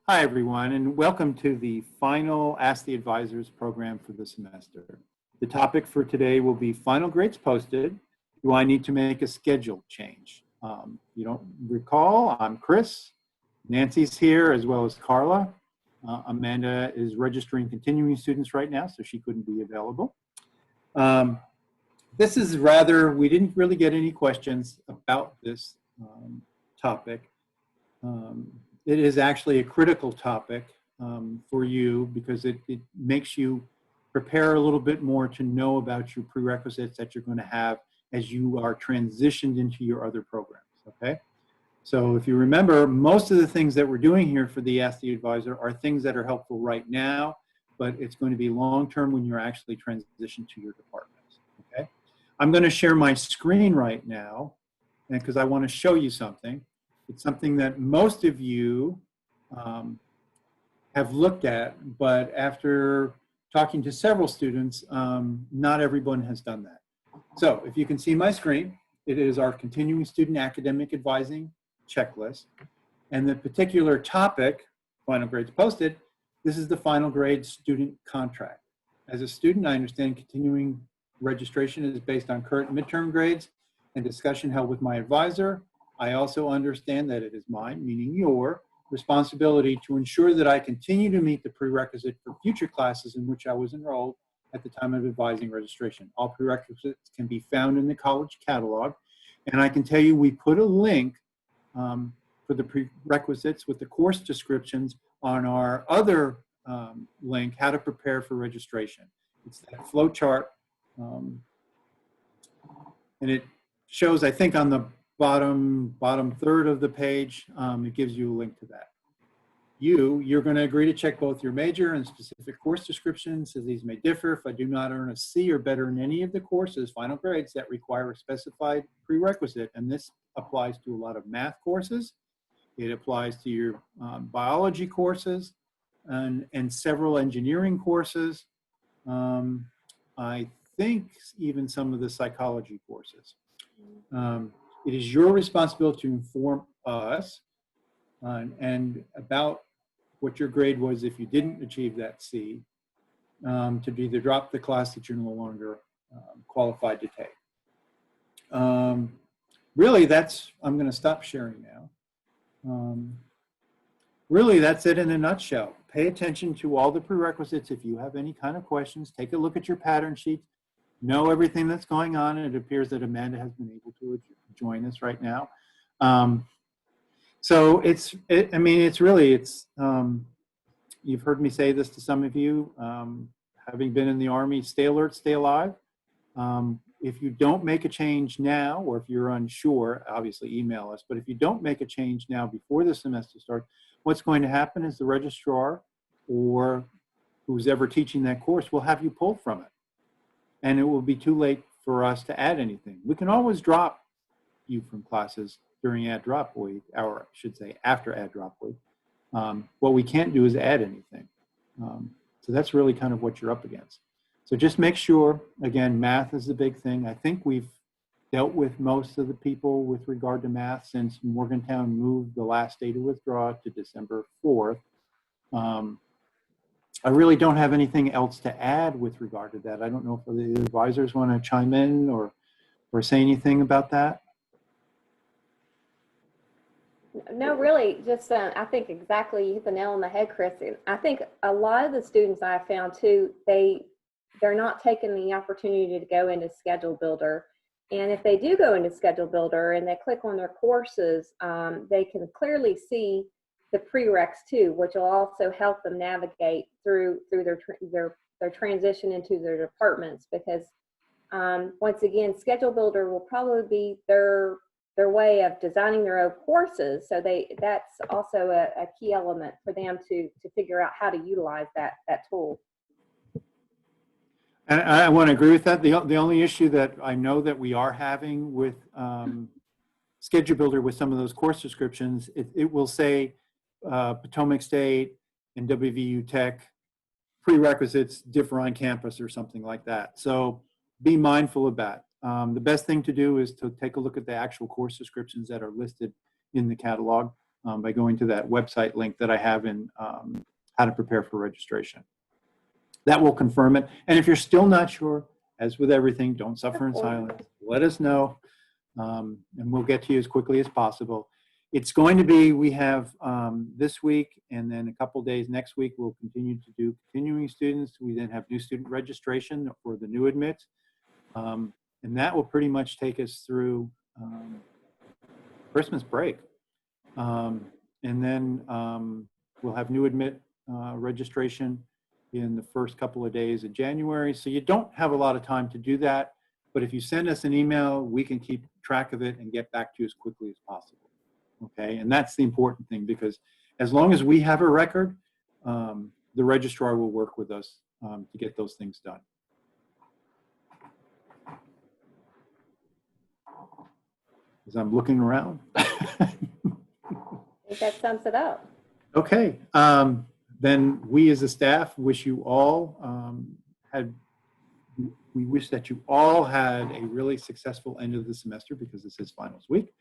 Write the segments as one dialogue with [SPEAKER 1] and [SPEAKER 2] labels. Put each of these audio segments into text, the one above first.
[SPEAKER 1] Hi, everyone, and welcome to the final Ask the Advisors program for the semester. The topic for today will be final grades posted. Do I need to make a schedule change? You don't recall, I'm Chris. Nancy's here as well as Carla. Amanda is registering continuing students right now, so she couldn't be available. This is we didn't really get any questions about this topic. It is actually a critical topic for you because it makes you prepare a little bit more to know about your prerequisites that you're going to have as you are transitioned into your other programs, okay? So if you remember, most of the things that we're doing here for the Ask the Advisor are things that are helpful right now, but it's going to be long-term when you're actually transitioned to your departments, okay? I'm going to share my screen right now because I want to show you something. It's something that most of you have looked at, but after talking to several students, not everyone has done that. So if you can see my screen, it is our continuing student academic advising checklist. And the particular topic, final grades posted, this is the final grade student contract. As a student, I understand continuing registration is based on current midterm grades and discussion held with my advisor. I also understand that it is mine, meaning your, responsibility to ensure that I continue to meet the prerequisite for future classes in which I was enrolled at the time of advising registration. All prerequisites can be found in the college catalog. And I can tell you we put a link for the prerequisites with the course descriptions on our other link, How to Prepare for Registration. It's that flow chart. And it shows, I think, on the bottom third of the page, it gives you a link to that. You're going to agree to check both your major and specific course descriptions, as these may differ. If I do not earn a C or better in any of the courses, final grades that require a specified prerequisite, and this applies to a lot of math courses, it applies to your biology courses and several engineering courses, I think even some of the psychology courses. It is your responsibility to inform us and about what your grade was if you didn't achieve that C, to either drop the class that you're no longer qualified to take. Really, I'm going to stop sharing now. Really, that's it in a nutshell. Pay attention to all the prerequisites. If you have any kind of questions, take a look at your pattern sheet. Know everything that's going on, and it appears that Amanda has been able to join us right now. So you've heard me say this to some of you, having been in the Army, stay alert, stay alive. If you don't make a change now, or if you're unsure, obviously email us, but if you don't make a change now before the semester starts, what's going to happen is the registrar or who's ever teaching that course will have you pulled from it. And it will be too late for us to add anything. We can always drop you from classes during add drop week, or I should say after add drop week. What we can't do is add anything. So that's really kind of what you're up against. So just make sure, again, math is the big thing. I think we've dealt with most of the people with regard to math since Morgantown moved the last day to withdraw to December 4th. I really don't have anything else to add with regard to that. I don't know if the advisors want to chime in or say anything about that.
[SPEAKER 2] No, really, just I think exactly, you hit the nail on the head, Chris. I think a lot of the students I found too, they're not taking the opportunity to go into Schedule Builder. And if they do go into Schedule Builder and they click on their courses, they can clearly see the prereqs too, which will also help them navigate through their transition into their departments, because once again, Schedule Builder will probably be their way of designing their own courses. So that's also a key element for them to figure out how to utilize that tool.
[SPEAKER 1] And I want to agree with that. The only issue that I know that we are having with Schedule Builder with some of those course descriptions, it will say Potomac State and WVU Tech prerequisites differ on campus or something like that. So be mindful of that. The best thing to do is to take a look at the actual course descriptions that are listed in the catalog. by going to that website link that I have in how to prepare for registration. That will confirm it. And if you're still not sure, as with everything, don't suffer in silence. Let us know, and we'll get to you as quickly as possible. It's going to be, we have this week and then a couple days next week, we'll continue to do continuing students. We then have new student registration for the new admits. And that will pretty much take us through Christmas break. And then we'll have new admit registration in the first couple of days of January. So you don't have a lot of time to do that. But if you send us an email, we can keep track of it and get back to you as quickly as possible. Okay, and that's the important thing, because as long as we have a record, the registrar will work with us to get those things done. As I'm looking around.
[SPEAKER 2] I think that sums it up.
[SPEAKER 1] Okay, then we as a staff wish you all we wish that you all had a really successful end of the semester, because this is finals week.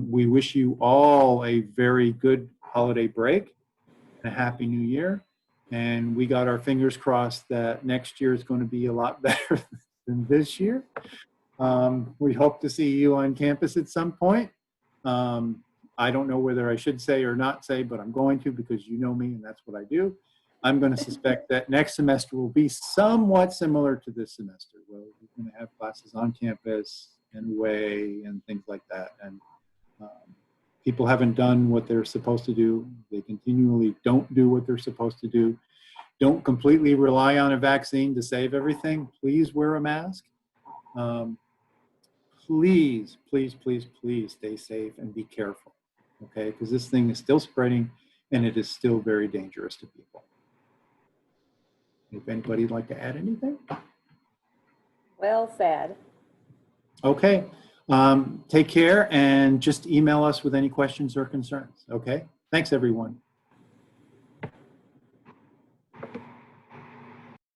[SPEAKER 1] We wish you all a very good holiday break and a happy new year. And we got our fingers crossed that next year is going to be a lot better than this year. We hope to see you on campus at some point. I don't know whether I should say or not say, but I'm going to, because you know me and that's what I do. I'm going to suspect that next semester will be somewhat similar to this semester, where we're going to have classes on campus and away and things like that. And people haven't done what they're supposed to do. They continually don't do what they're supposed to do. Don't completely rely on a vaccine to save everything. Please wear a mask. Please, please, please, please stay safe and be careful, okay? Because this thing is still spreading and it is still very dangerous to people. If anybody'd like to add anything?
[SPEAKER 2] Well said.
[SPEAKER 1] Okay. Take care and just email us with any questions or concerns, okay? Thanks, everyone.